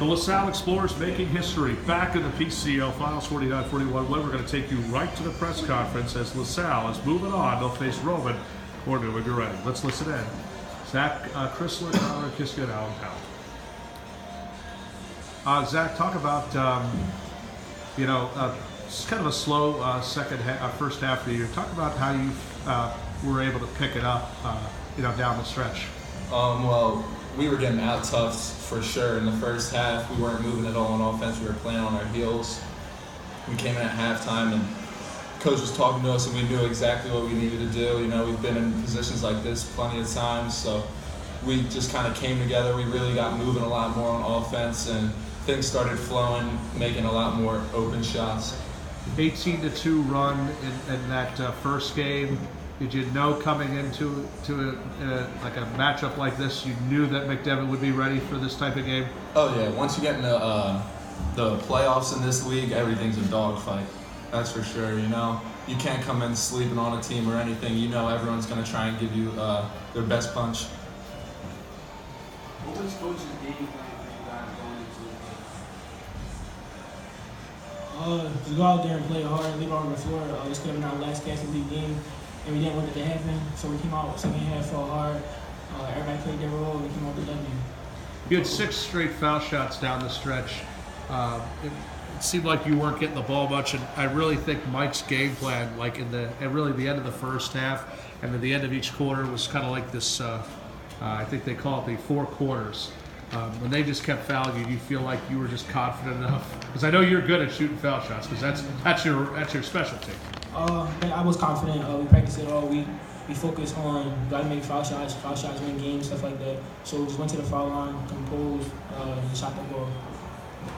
The LaSalle Explorers making history back in the PCL Finals 49-41. We're going to take you right to the press conference as LaSalle is moving on. They'll face Roman or New Mcdevitt. Let's listen in. Zach Chrysler, Conrad, Kiska, and Allen Powell. Zach, talk about it's kind of a slow first half of the year. Talk about how you were able to pick it up, down the stretch. Well, we were getting out tough for sure in the first half. We weren't moving at all on offense. We were playing on our heels. We came in at halftime and coach was talking to us and we knew exactly what we needed to do. We've been in positions like this plenty of times, so we just kind of came together. We really got moving a lot more on offense and things started flowing, making a lot more open shots. 18-2 run in that first game. Did you know coming into a matchup like this, you knew that Mcdevitt would be ready for this type of game? Oh yeah, once you get into the playoffs in this league, everything's a dogfight. That's for sure. You can't come in sleeping on a team or anything. Everyone's going to try and give you their best punch. What was coach's game plan for you guys going into the game? Just go out there and play hard, leave it on the floor. This could have been our last Cash League game, and we didn't want it to happen. So we came out second half, felt hard. Everybody played their role, and we came out with the W. You had 6 straight foul shots down the stretch. It seemed like you weren't getting the ball much, and I really think Mike's game plan, like at really the end of the first half and at the end of each quarter, was kind of like this. I think they call it the 4 quarters. When they just kept fouling you, do you feel like you were just confident enough? Because I know you're good at shooting foul shots, because that's your specialty. I was confident. We practiced it all week. We focused on got to make foul shots win games, stuff like that. So we just went to the foul line, composed, and shot the ball.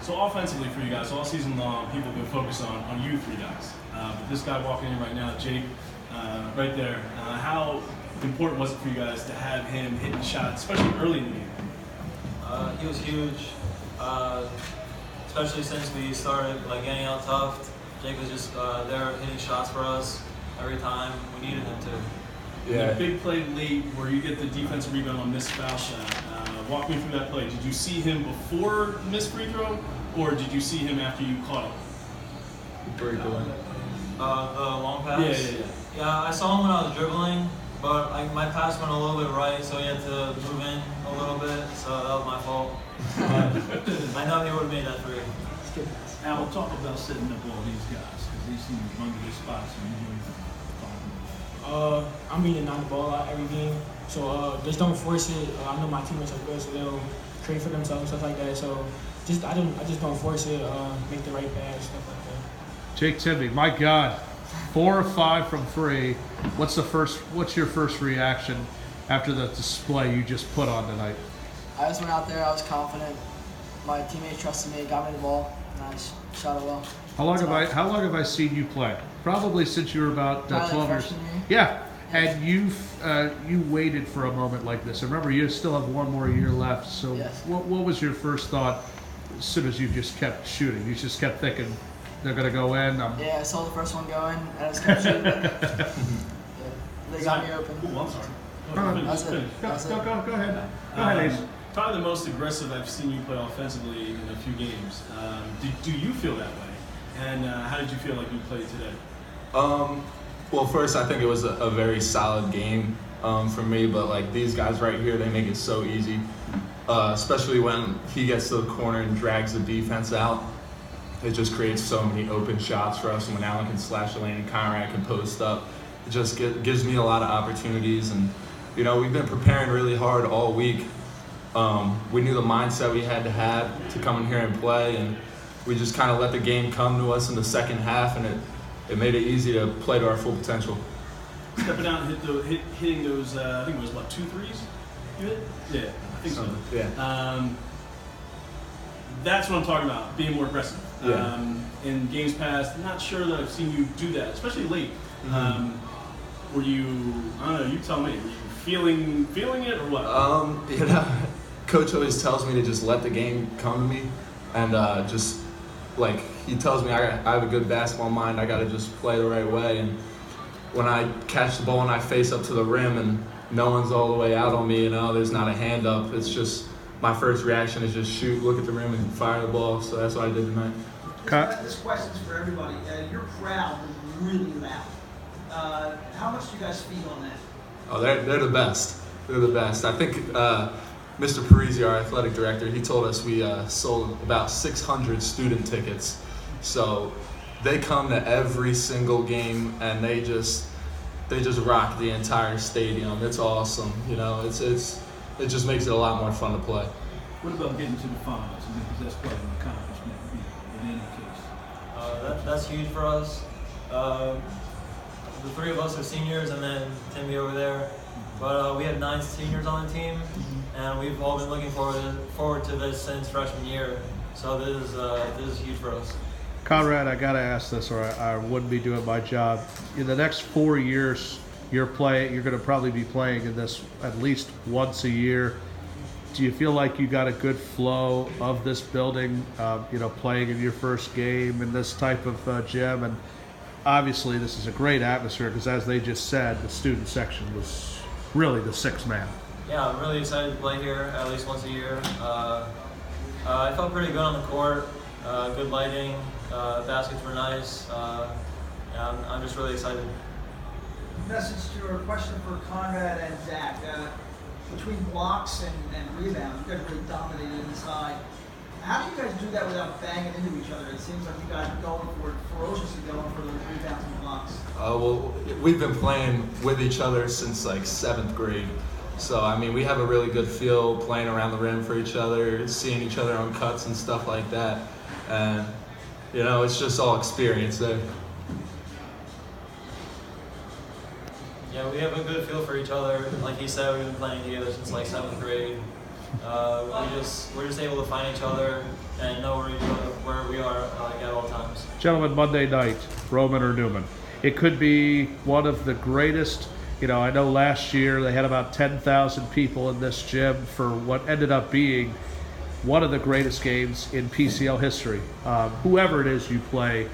So offensively for you guys, all season long, people have been focused on you 3 guys. But this guy walking in right now, Jake, right there, how important was it for you guys to have him hitting shots, especially early in the game? He was huge, especially since we started getting out tough. Jake was just there hitting shots for us every time we needed him to. Yeah. The big play late where you get the defensive rebound on this foul shot. Walk me through that play. Did you see him before the missed free throw, or did you see him after you caught him? Very cool. The long pass? Yeah, I saw him when I was dribbling, but my pass went a little bit right, so he had to move in a little bit, so that was my fault. I know he would have made that 3. Now we'll talk about setting up all these guys, because they seem to run to their spots and you I'm meaning on the ball out every game, so just don't force it. I know my teammates are good, so they'll create for themselves, stuff like that. So I just don't force it. Make the right pass, stuff like that. Jake Timby, my God, 4 or 5 from 3. What's your first reaction after the display you just put on tonight? I just went out there. I was confident. My teammates trusted me, got me the ball, and I just shot it well. How long have I seen you play? Probably since you were about 12 years. Yeah, and you waited for a moment like this. And remember, you still have 1 more year left. So, yes. What was your first thought as soon as you just kept shooting? You just kept thinking they're going to go in. Yeah, I saw the first one go in, and I just kept shooting. They got me open. Ooh, I'm sorry. That's it. Go ahead. Go ahead, Ace. Probably the most aggressive I've seen you play offensively in a few games. Do you feel that way? And how did you feel like you played today? Well, first, I think it was a very solid game for me, but these guys right here, they make it so easy, especially when he gets to the corner and drags the defense out. It just creates so many open shots for us, and when Allen can slash the lane and Conrad can post up, it just gives me a lot of opportunities. And we've been preparing really hard all week. We knew the mindset we had to come in here and play, and we just kind of let the game come to us in the second half, and it made it easy to play to our full potential. Stepping out and hitting those, I think it was 2 threes? You hit? Yeah, I think so. Yeah. That's what I'm talking about, being more aggressive. Yeah. In games past, not sure that I've seen you do that, especially late. Mm-hmm. Were you, I don't know, you tell me, were you feeling it or what? Coach always tells me to just let the game come to me, and he tells me I have a good basketball mind. I got to just play the right way. And when I catch the ball and I face up to the rim and no one's all the way out on me, there's not a hand up. It's just my first reaction is just shoot, look at the rim, and fire the ball. So that's what I did tonight. This question's for everybody. Your crowd was really loud. How much do you guys feed on that? Oh, they're the best. They're the best. I think Mr. Parisi, our athletic director, he told us we sold about 600 student tickets. So they come to every single game and they just rock the entire stadium. It's awesome. You know, it just makes it a lot more fun to play. What about getting to the finals? Because that's quite an accomplishment in any case. That's huge for us. The three of us are seniors, and then Timmy over there. But we have 9 seniors on the team, and we've all been looking forward to this since freshman year. So this is huge for us. Conrad, I gotta ask this, or I wouldn't be doing my job. In the next 4 years, you're going to probably be playing in this at least once a year. Do you feel like you got a good flow of this building? Playing in your first game in this type of gym, and obviously this is a great atmosphere because, as they just said, the student section was really the sixth man. Yeah, I'm really excited to play here at least once a year. I felt pretty good on the court. Good lighting. Baskets were nice. I'm just really excited. Message to or question for Conrad and Zach. Between blocks and rebounds, you guys really dominated inside. How do you guys do that without banging into each other? It seems like you guys are going for it, ferociously going for those rebounds and blocks. Well, we've been playing with each other since like 7th grade. So, I mean, we have a really good feel playing around the rim for each other, seeing each other on cuts and stuff like that. And, it's just all experience there. Yeah, we have a good feel for each other. Like he said, we've been playing together since like 7th grade. We're just able to find each other and know where we are at all times. Gentlemen, Monday night, Roman or Newman. It could be one of the greatest. I know last year they had about 10,000 people in this gym for what ended up being one of the greatest games in PCL history. Whoever it is you play,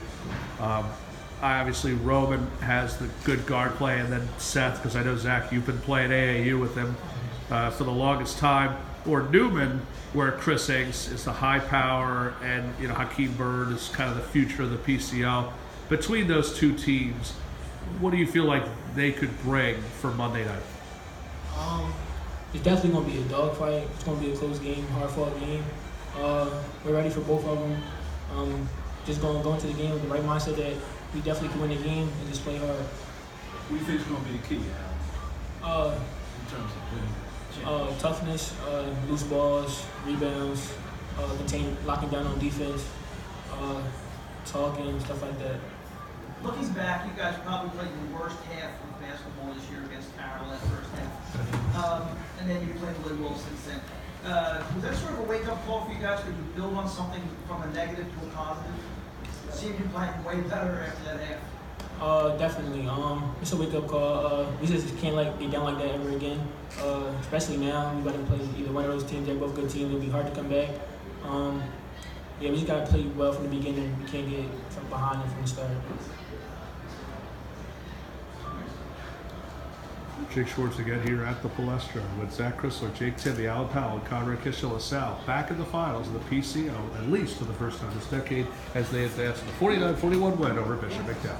obviously Roman has the good guard play, and then Seth, because I know, Zach, you've been playing AAU with him for the longest time. Or Newman, where Chris Inks is the high power, and Hakeem Byrd is kind of the future of the PCL. Between those two teams, what do you feel like they could bring for Monday night? It's definitely going to be a dogfight. It's going to be a close game, hard-fought game. We're ready for both of them. Just going to the game with the right mindset that we definitely can win the game and just play hard. What do you think is going to be the key, Al? In terms of winning? Toughness, loose balls, rebounds, locking down on defense, talking, stuff like that. Looking back, you guys probably played your worst half of basketball this year against Carroll that first half. And then you played a little well since then. Was that sort of a wake-up call for you guys? Could you build on something from a negative to a positive? It seemed you playing way better after that half. Definitely. It's a wake-up call. We just can't get down like that ever again. Especially now, we got to play either one of those teams. They're both good teams. It'll be hard to come back. We just got to play well from the beginning. We can't get from behind them from the start. Jake Schwartz again here at the Palestra with Zach Chrysler, Jake Timmy, Alan Powell, and Conrad Kishel LaSalle back in the finals of the PCO, at least for the first time this decade, as they advance to the 49-41 win over Bishop Mcdevitt.